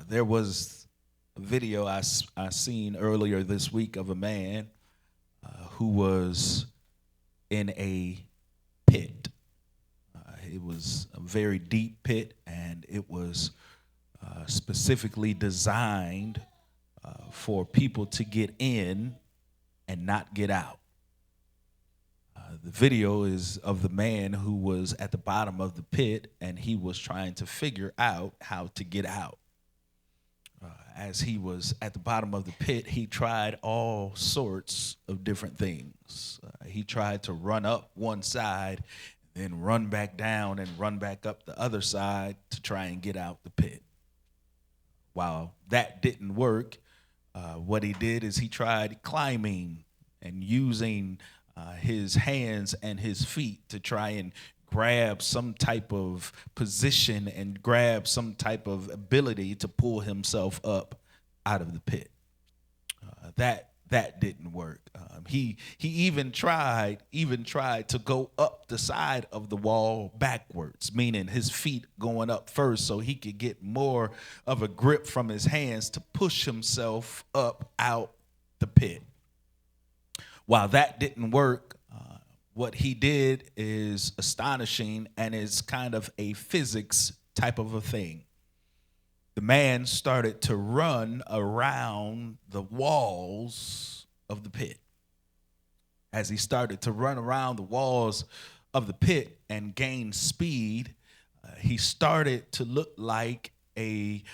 There was a video I seen earlier this week of a man who was in a pit. It was a very deep pit, and it was specifically designed for people to get in and not get out. The video is of the man who was at the bottom of the pit, and he was trying to figure out how to get out. As he was at the bottom of the pit, he tried all sorts of different things. He tried to run up one side, then run back down and run back up the other side to try and get out the pit. While that didn't work, what he did is he tried climbing and using his hands and his feet to try and grab some type of position and grab some type of ability to pull himself up out of the pit. That didn't work. He even tried to go up the side of the wall backwards, meaning his feet going up first so he could get more of a grip from his hands to push himself up out the pit. While that didn't work, what he did is astonishing, and is kind of a physics type of a thing. The man started to run around the walls of the pit. As he started to run around the walls of the pit and gain speed, he started to look like a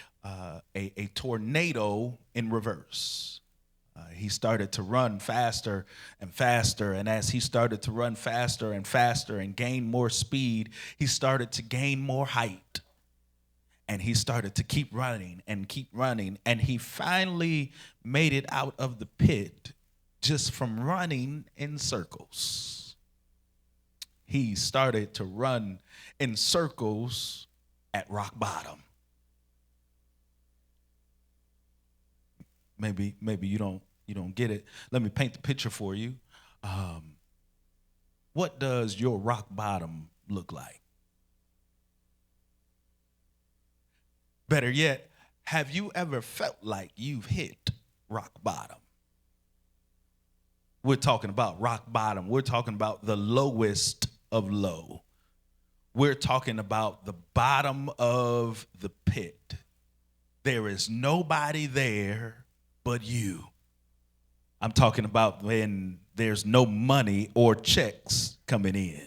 tornado in reverse. He started to run faster and faster, and as he started to run faster and faster and gain more speed, he started to gain more height. And he started to keep running, and he finally made it out of the pit just from running in circles. He started to run in circles at rock bottom. Maybe you don't get it. Let me paint the picture for you. What does your rock bottom look like? Better yet, have you ever felt like you've hit rock bottom? We're talking about rock bottom. We're talking about the lowest of low. We're talking about the bottom of the pit. There is nobody there but you. I'm talking about when there's no money or checks coming in,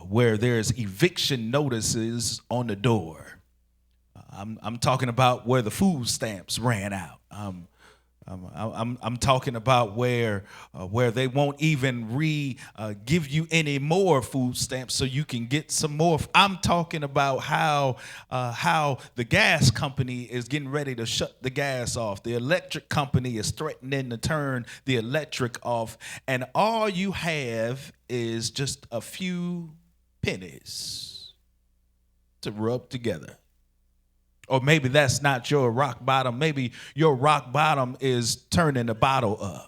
where there's eviction notices on the door. I'm talking about where the food stamps ran out. I'm talking about where they won't even give you any more food stamps so you can get some more. I'm talking about how the gas company is getting ready to shut the gas off. The electric company is threatening to turn the electric off, and all you have is just a few pennies to rub together. Or maybe that's not your rock bottom. Maybe your rock bottom is turning the bottle up.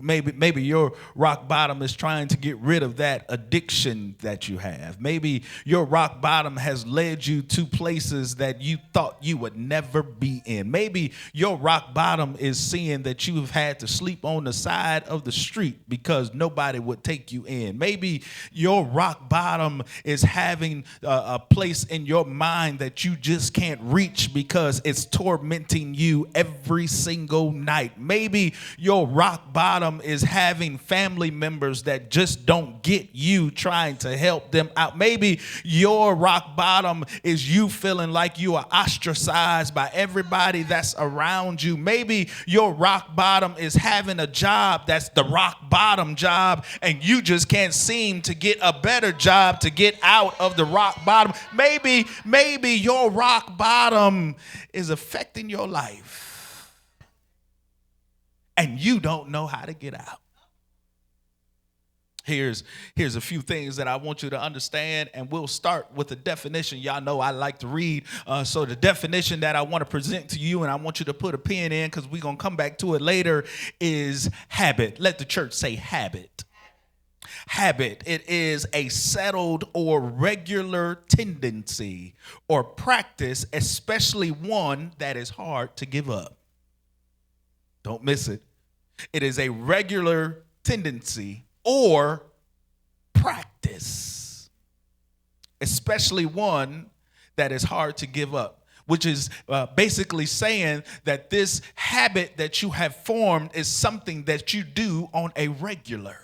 Maybe your rock bottom is trying to get rid of that addiction that you have. Maybe your rock bottom has led you to places that you thought you would never be in. Maybe your rock bottom is seeing that you have had to sleep on the side of the street because nobody would take you in. Maybe your rock bottom is having a place in your mind that you just can't reach because it's tormenting you every single night. Maybe your rock bottom is having family members that just don't get you trying to help them out. Maybe your rock bottom is you feeling like you are ostracized by everybody that's around you. Maybe your rock bottom is having a job that's the rock bottom job, and you just can't seem to get a better job to get out of the rock bottom. Maybe your rock bottom is affecting your life, and you don't know how to get out. Here's a few things that I want you to understand, and we'll start with the definition. Y'all know I like to read, so the definition that I want to present to you, and I want you to put a pen in because we're going to come back to it later, is habit. Let the church say habit. Habit, it is a settled or regular tendency or practice, especially one that is hard to give up. Don't miss it. It is a regular tendency or practice, especially one that is hard to give up, which is basically saying that this habit that you have formed is something that you do on a regular.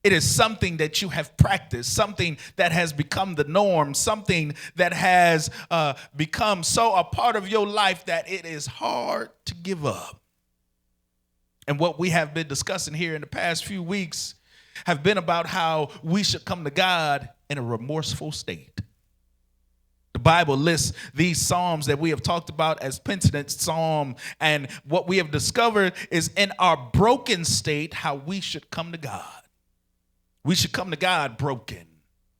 It is something that you have practiced, something that has become the norm, something that has become so a part of your life that it is hard to give up. And what we have been discussing here in the past few weeks have been about how we should come to God in a remorseful state. The Bible lists these psalms that we have talked about as penitent psalm, and what we have discovered is in our broken state how we should come to God. We should come to God broken.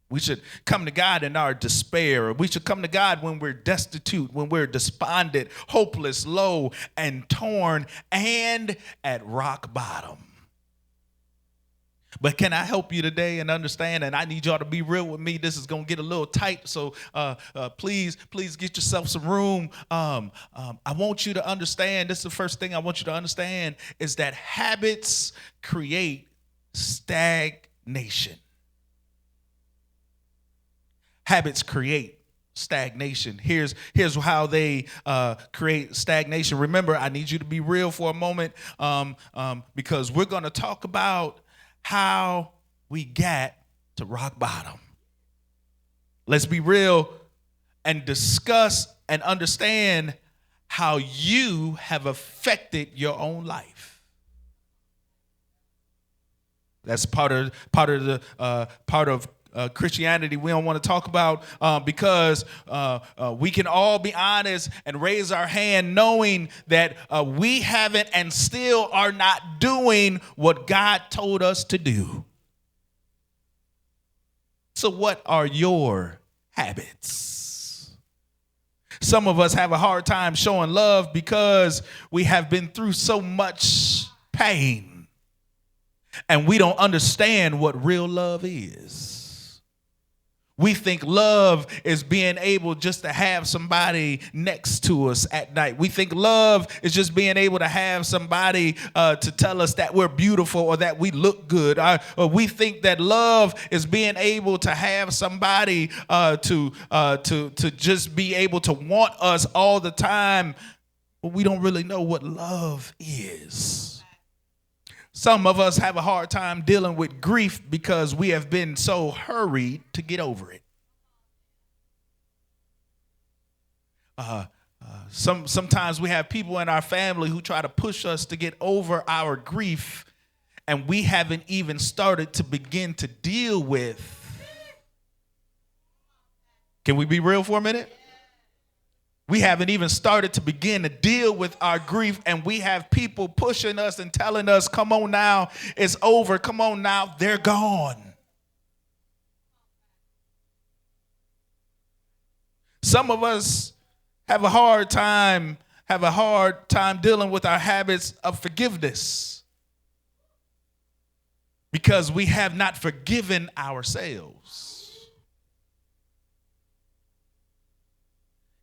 We should come to God in our despair. We should come to God when we're destitute, when we're despondent, hopeless, low, and torn, and at rock bottom. But can I help you today and understand? And I need y'all to be real with me. This is going to get a little tight, so please get yourself some room. I want you to understand, this is the first thing I want you to understand, is that habits create stagnation. Habits create stagnation. Here's how they create stagnation. Remember, I need you to be real for a moment because we're going to talk about how we got to rock bottom. Let's be real and discuss and understand how you have affected your own life. That's part of Christianity we don't want to talk about because we can all be honest and raise our hand knowing that we haven't and still are not doing what God told us to do. So what are your habits? Some of us have a hard time showing love because we have been through so much pain and we don't understand what real love is. We think love is being able just to have somebody next to us at night. We think love is just being able to have somebody to tell us that we're beautiful or that we look good. Or we think that love is being able to have somebody to just be able to want us all the time. But we don't really know what love is. Some of us have a hard time dealing with grief because we have been so hurried to get over it. Sometimes we have people in our family who try to push us to get over our grief, and we haven't even started to begin to deal with. Can we be real for a minute? We haven't even started to begin to deal with our grief, and we have people pushing us and telling us, come on now, it's over. Come on now, they're gone. Some of us have a hard time dealing with our habits of forgiveness because we have not forgiven ourselves.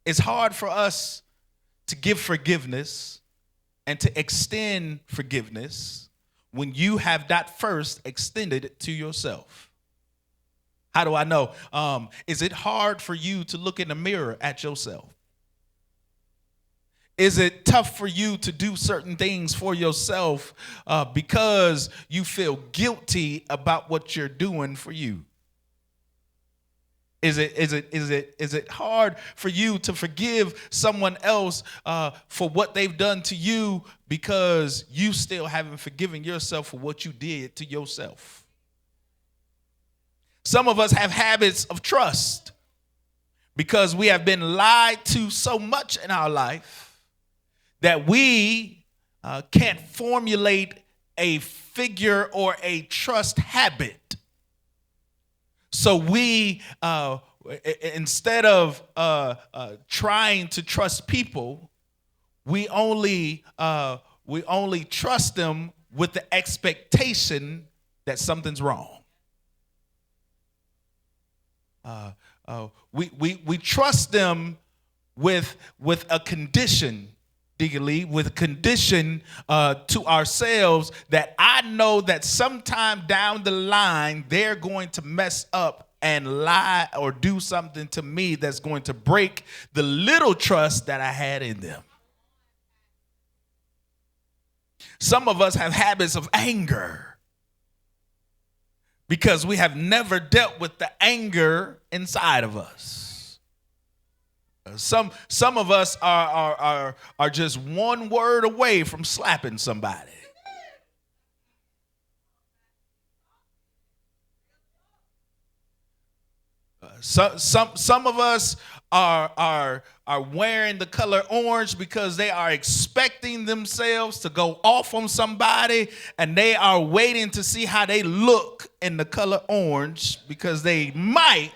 It's hard for us to give forgiveness and to extend forgiveness when you have not first extended it to yourself. How do I know? Is it hard for you to look in the mirror at yourself? Is it tough for you to do certain things for yourself because you feel guilty about what you're doing for you? Is it hard for you to forgive someone else for what they've done to you because you still haven't forgiven yourself for what you did to yourself? Some of us have habits of trust because we have been lied to so much in our life that we can't formulate a figure or a trust habit. So we, instead of trying to trust people, we only trust them with the expectation that something's wrong. We trust them with a condition, Deacon Lee, with a condition to ourselves that I know that sometime down the line they're going to mess up and lie or do something to me that's going to break the little trust that I had in them. Some of us have habits of anger because we have never dealt with the anger inside of us. Some of us are just one word away from slapping somebody. Some of us are wearing the color orange because they are expecting themselves to go off on somebody, and they are waiting to see how they look in the color orange because they might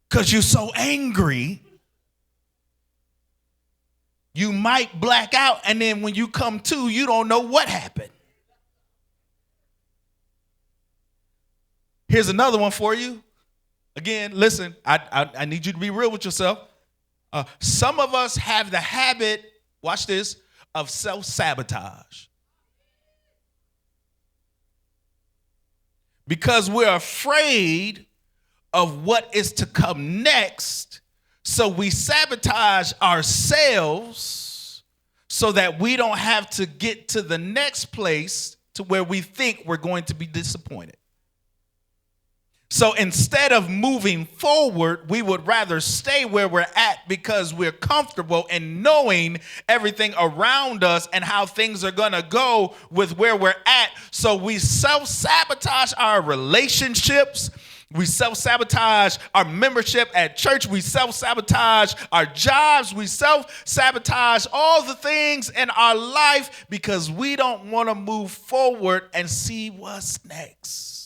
because you're so angry, you might black out, and then when you come to, you don't know what happened. Here's another one for you. Again, listen, I need you to be real with yourself. Some of us have the habit, watch this, of self-sabotage. Because we're afraid of what is to come next, so we sabotage ourselves so that we don't have to get to the next place to where we think we're going to be disappointed. So instead of moving forward, we would rather stay where we're at because we're comfortable in knowing everything around us and how things are going to go with where we're at. So we self-sabotage our relationships. We self-sabotage our membership at church. We self-sabotage our jobs. We self-sabotage all the things in our life because we don't want to move forward and see what's next.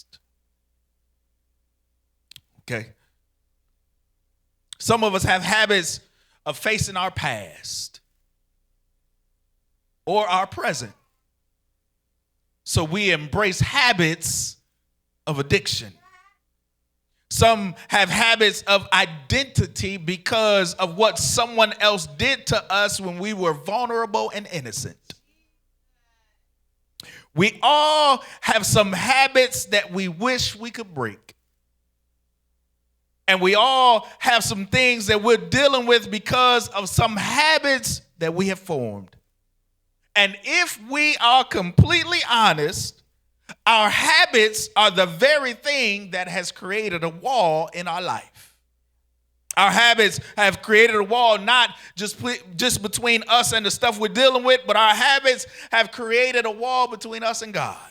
Okay. Some of us have habits of facing our past or our present. So we embrace habits of addiction. Some have habits of identity because of what someone else did to us when we were vulnerable and innocent. We all have some habits that we wish we could break. And we all have some things that we're dealing with because of some habits that we have formed. And if we are completely honest, our habits are the very thing that has created a wall in our life. Our habits have created a wall not just between us and the stuff we're dealing with, but our habits have created a wall between us and God,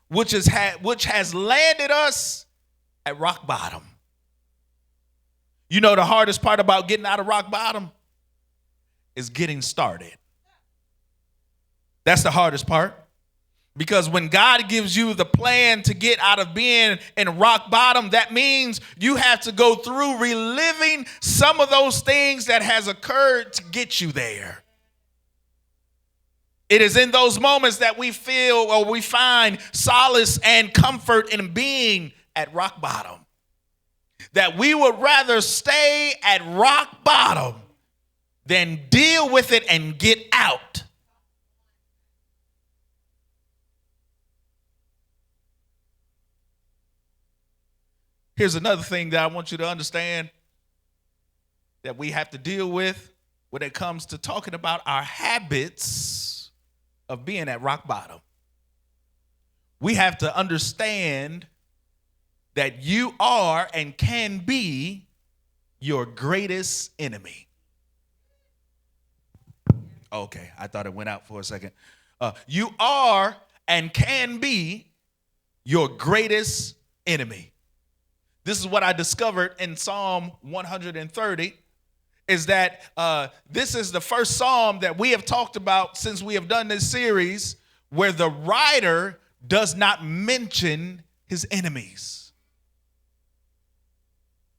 which has landed us at rock bottom. You know, the hardest part about getting out of rock bottom is getting started. That's the hardest part. Because when God gives you the plan to get out of being in rock bottom, that means you have to go through reliving some of those things that has occurred to get you there. It is in those moments that we feel or we find solace and comfort in being at rock bottom. That we would rather stay at rock bottom than deal with it and get out. Here's another thing that I want you to understand that we have to deal with when it comes to talking about our habits of being at rock bottom. We have to understand that you are and can be your greatest enemy. Okay, I thought it went out for a second. You are and can be your greatest enemy. This is what I discovered in Psalm 130, is that this is the first psalm that we have talked about since we have done this series where the writer does not mention his enemies.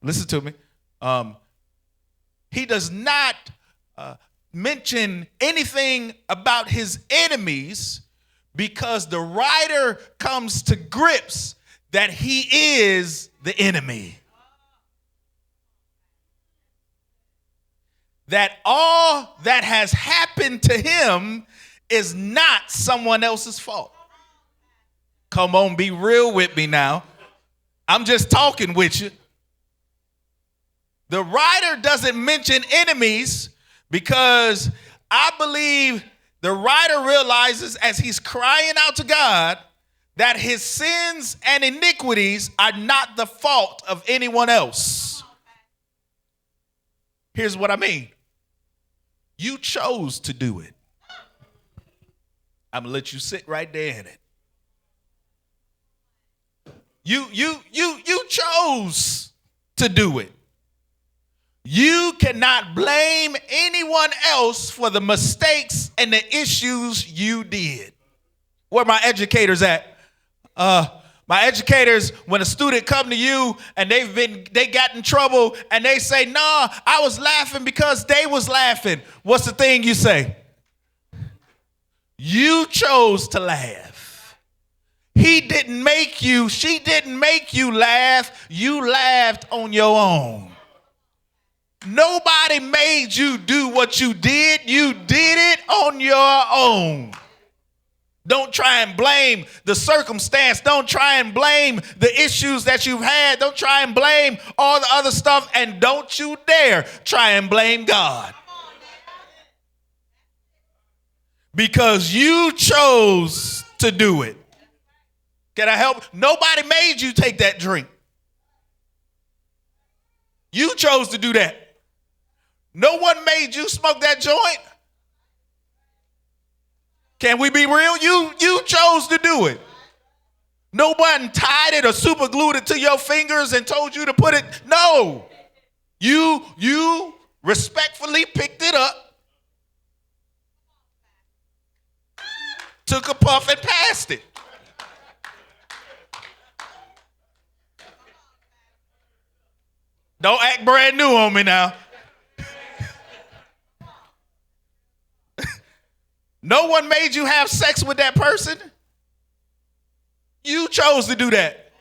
Listen to me. he does not mention anything about his enemies, because the writer comes to grips that he is the enemy. That all that has happened to him is not someone else's fault. Come on, be real with me now. I'm just talking with you. The writer doesn't mention enemies because I believe the writer realizes, as he's crying out to God, that his sins and iniquities are not the fault of anyone else. Here's what I mean. You chose to do it. I'm going to let you sit right there in it. You chose to do it. You cannot blame anyone else for the mistakes and the issues you did. Where my educators at? My educators, when a student come to you and they got in trouble and they say, "No, I was laughing because they was laughing." What's the thing you say? You chose to laugh. He didn't make you, she didn't make you laugh. You laughed on your own. Nobody made you do what you did. You did it on your own. Don't try and blame the circumstance. Don't try and blame the issues that you've had. Don't try and blame all the other stuff. And don't you dare try and blame God. Because you chose to do it. Can I help? Nobody made you take that drink. You chose to do that. No one made you smoke that joint. Can we be real? You chose to do it. No one tied it or super glued it to your fingers and told you to put it. No. You respectfully picked it up, took a puff and passed it. Don't act brand new on me now. No one made you have sex with that person. You chose to do that.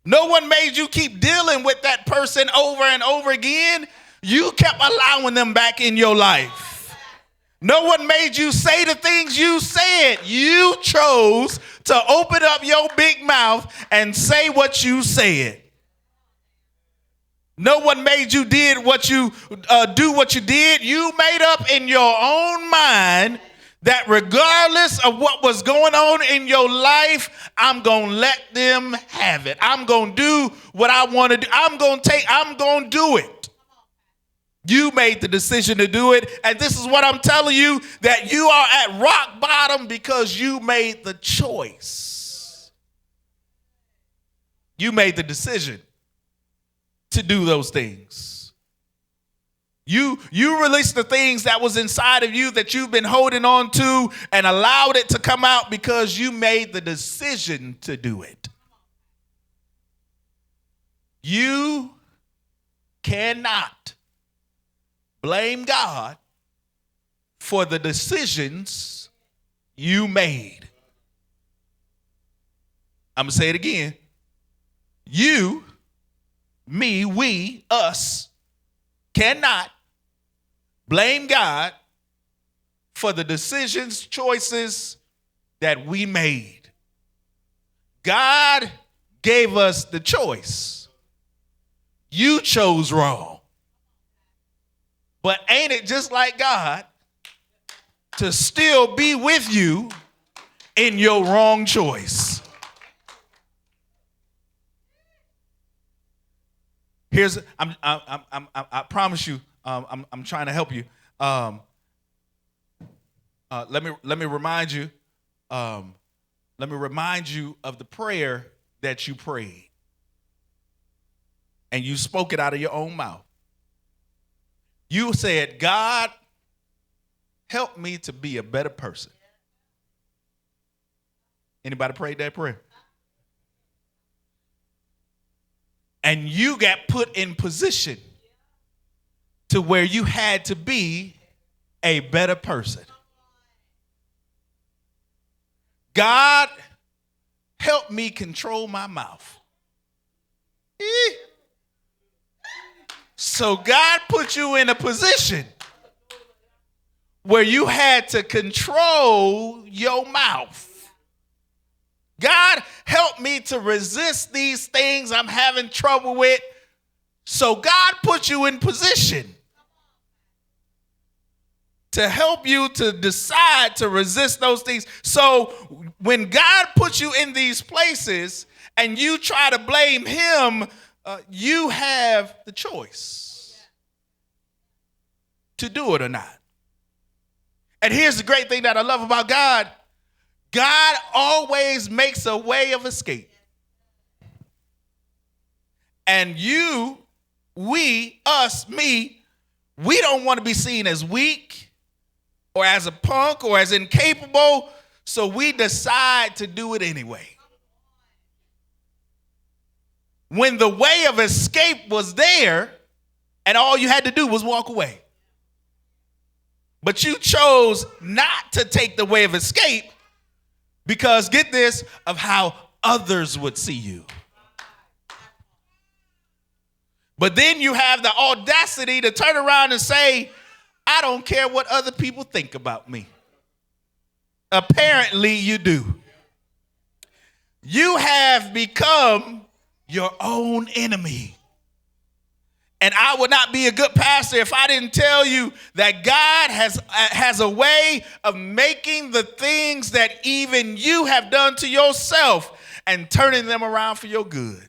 No one made you keep dealing with that person over and over again. You kept allowing them back in your life. No one made you say the things you said. You chose to open up your big mouth and say what you said. No one made you do what you did. You made up in your own mind that regardless of what was going on in your life, I'm going to let them have it. I'm going to do what I want to do. I'm going to do it. You made the decision to do it. And this is what I'm telling you, that you are at rock bottom because you made the choice. You made the decision to do those things. You released the things that was inside of you that you've been holding on to and allowed it to come out because you made the decision to do it. You cannot blame God for the decisions you made. I'm going to say it again. You, me, we, us, cannot blame God for the decisions, choices that we made. God gave us the choice. You chose wrong. But ain't it just like God to still be with you in your wrong choice? I promise you, I'm trying to help you. Let me remind you. Let me remind you of the prayer that you prayed, and you spoke it out of your own mouth. You said, "God, help me to be a better person." Anybody prayed that prayer? And you got put in position to where you had to be a better person. God, help me control my mouth. So God put you in a position where you had to control your mouth. God, help me to resist these things I'm having trouble with. So God put you in position to help you to decide to resist those things. So when God puts you in these places and you try to blame him, you have the choice to do it or not. And here's the great thing that I love about God. God always makes a way of escape. And you, we, us, me, we don't want to be seen as weak or as a punk or as incapable, so we decide to do it anyway. When the way of escape was there and all you had to do was walk away. But you chose not to take the way of escape because, get this, of how others would see you. But then you have the audacity to turn around and say, I don't care what other people think about me. Apparently you do. You have become your own enemy. And I would not be a good pastor if I didn't tell you that God has a way of making the things that even you have done to yourself and turning them around for your good.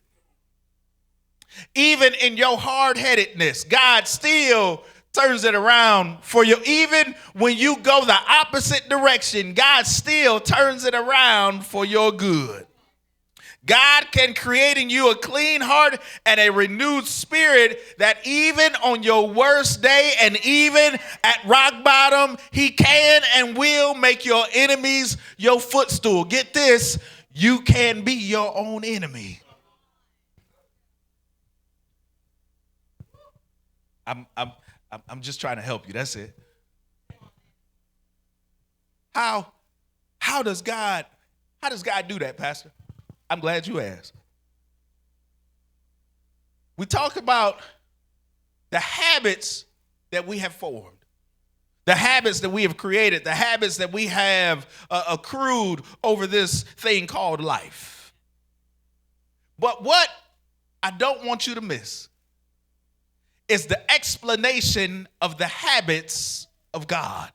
Even in your hard-headedness, God still turns it around for you. Even when you go the opposite direction, God still turns it around for your good. God can create in you a clean heart and a renewed spirit that even on your worst day and even at rock bottom, he can and will make your enemies your footstool. Get this, you can be your own enemy. I'm just trying to help you. That's it. How does God do that, Pastor? I'm glad you asked. We talk about the habits that we have formed, the habits that we have created, the habits that we have accrued over this thing called life. But what I don't want you to miss is the explanation of the habits of God.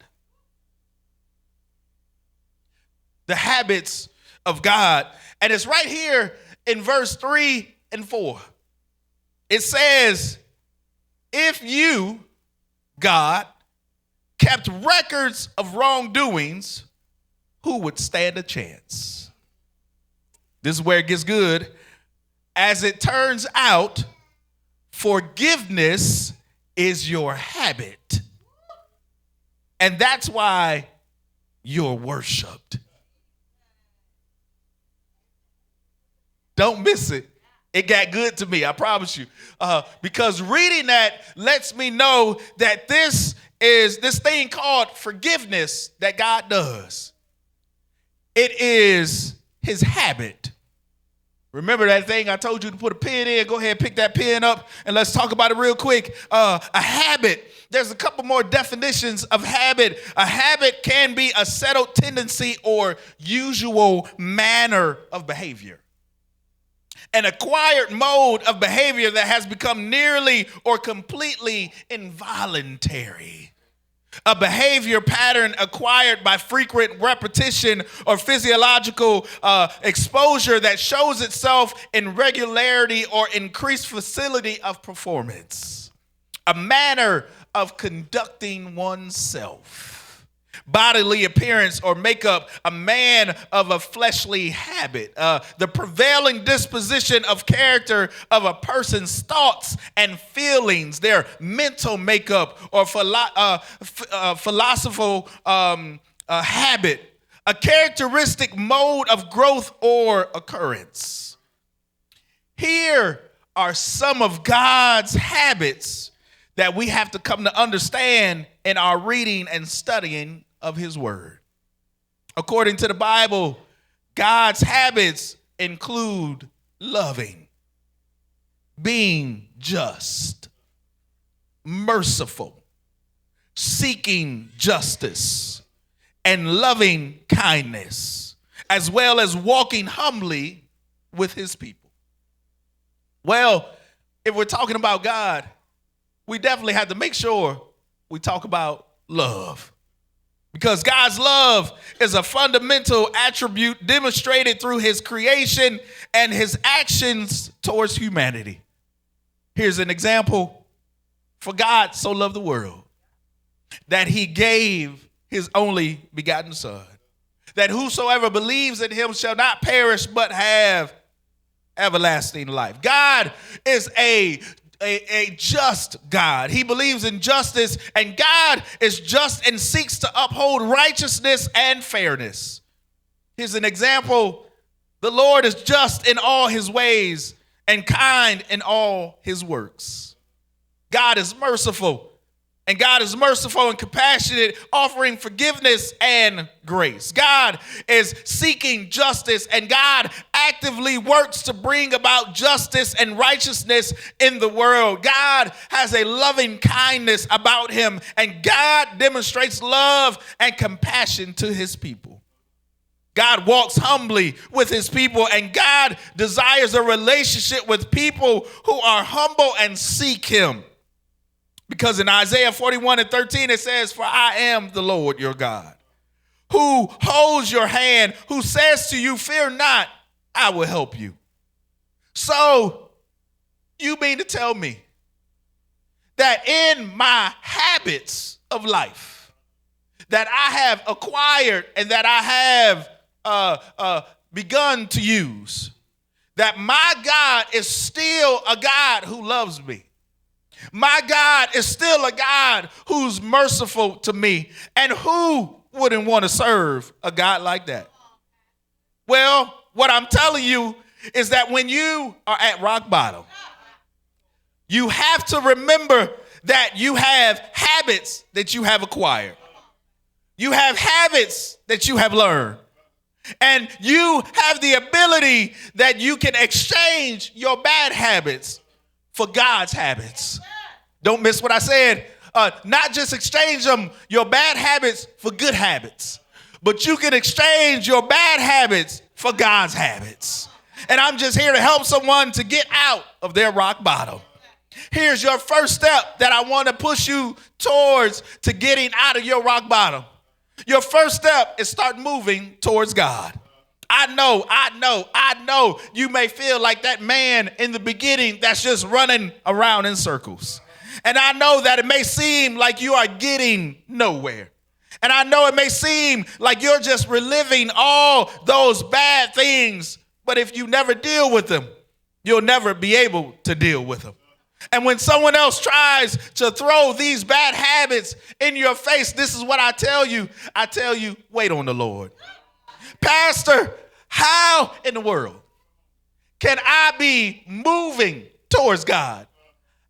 The habits of God. And it's right here in verse 3 and 4. It says, if you, God, kept records of wrongdoings, who would stand a chance? This is where it gets good. As it turns out, forgiveness is your habit. And that's why you're worshiped. Don't miss it. It got good to me, I promise you. Because reading that lets me know that this is this thing called forgiveness that God does. It is his habit. Remember that thing I told you to put a pen in? Go ahead, pick that pen up, and let's talk about it real quick. A habit. There's a couple more definitions of habit. A habit can be a settled tendency or usual manner of behavior. An acquired mode of behavior that has become nearly or completely involuntary. A behavior pattern acquired by frequent repetition or physiological exposure that shows itself in regularity or increased facility of performance. A manner of conducting oneself. Bodily appearance or makeup, a man of a fleshly habit, the prevailing disposition of character of a person's thoughts and feelings, their mental makeup or philosophical habit, a characteristic mode of growth or occurrence. Here are some of God's habits that we have to come to understand in our reading and studying of his word. According to the Bible, God's habits include loving, being just, merciful, seeking justice, and loving kindness, as well as walking humbly with his people. Well, if we're talking about God, we definitely have to make sure we talk about love. Because God's love is a fundamental attribute demonstrated through his creation and his actions towards humanity. Here's an example. For God so loved the world that he gave his only begotten Son, that whosoever believes in him shall not perish but have everlasting life. God is a just God. He believes in justice, and God is just and seeks to uphold righteousness and fairness. Here's an example. The Lord is just in all his ways and kind in all his works. God is merciful, and God is merciful and compassionate, offering forgiveness and grace. God is seeking justice, and God actively works to bring about justice and righteousness in the world. God has a loving kindness about him, and God demonstrates love and compassion to his people. God walks humbly with his people, and God desires a relationship with people who are humble and seek him. Because in Isaiah 41:13, it says, "For I am the Lord your God, who holds your hand, who says to you, fear not, I will help you." So you mean to tell me that in my habits of life that I have acquired and that I have begun to use, that my God is still a God who loves me? My God is still a God who's merciful to me. And who wouldn't want to serve a God like that? Well, what I'm telling you is that when you are at rock bottom, you have to remember that you have habits that you have acquired. You have habits that you have learned. And you have the ability that you can exchange your bad habits for God's habits. Don't miss what I said. Not just exchange your bad habits for good habits, but you can exchange your bad habits for God's habits. And I'm just here to help someone to get out of their rock bottom. Here's your first step that I want to push you towards to getting out of your rock bottom. Your first step is start moving towards God. I know you may feel like that man in the beginning that's just running around in circles. And I know that it may seem like you are getting nowhere. And I know it may seem like you're just reliving all those bad things. But if you never deal with them, you'll never be able to deal with them. And when someone else tries to throw these bad habits in your face, this is what I tell you. I tell you, wait on the Lord. Pastor, how in the world can I be moving towards God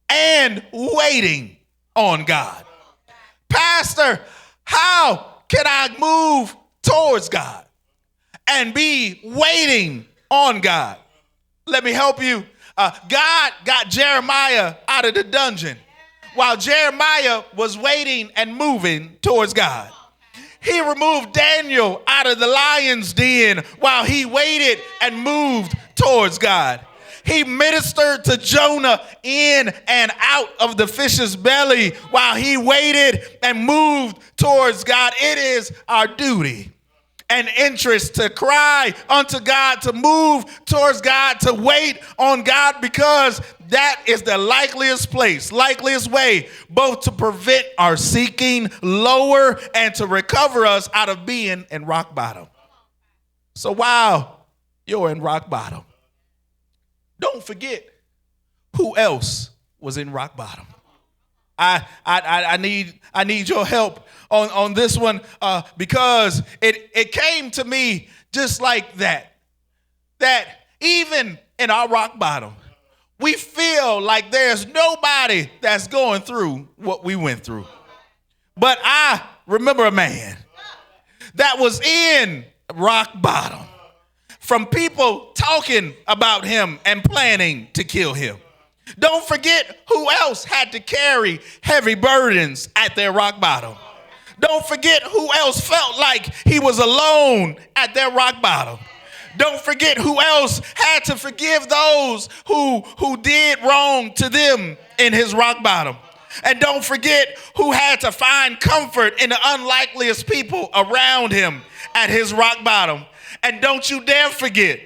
and waiting on God? Pastor, how can I move towards God and be waiting on God? Let me help you. God got Jeremiah out of the dungeon while Jeremiah was waiting and moving towards God. He removed Daniel out of the lion's den while he waited and moved towards God. He ministered to Jonah in and out of the fish's belly while he waited and moved towards God. It is our duty and interest to cry unto God, to move towards God, to wait on God, because that is the likeliest way, both to prevent our sinking lower and to recover us out of being in rock bottom. So while you're in rock bottom, don't forget who else was in rock bottom. I need your help on this one because it came to me just like that even in our rock bottom, we feel like there's nobody that's going through what we went through. But I remember a man that was in rock bottom from people talking about him and planning to kill him. Don't forget who else had to carry heavy burdens at their rock bottom. Don't forget who else felt like he was alone at their rock bottom. Don't forget who else had to forgive those who did wrong to them in his rock bottom. And don't forget who had to find comfort in the unlikeliest people around him at his rock bottom. And don't you dare forget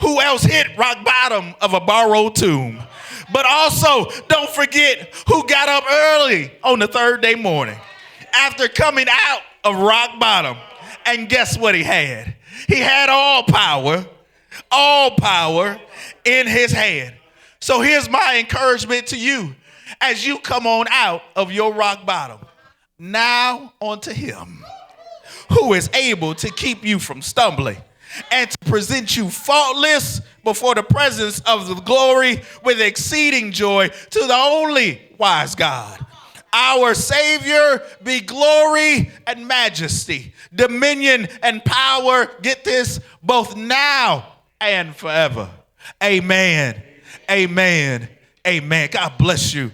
who else hit rock bottom of a borrowed tomb. But also, don't forget who got up early on the third day morning after coming out of rock bottom. And guess what he had? He had all power in his hand. So here's my encouragement to you as you come on out of your rock bottom. Now unto him who is able to keep you from stumbling and to present you faultless before the presence of the glory with exceeding joy, to the only wise God. Our Savior be glory and majesty, dominion and power, get this, both now and forever. Amen, amen, amen. God bless you.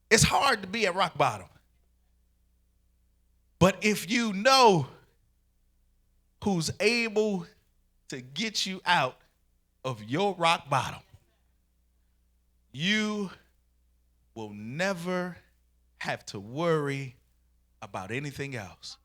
It's hard to be at rock bottom. But if you know who's able to get you out of your rock bottom, you will never have to worry about anything else.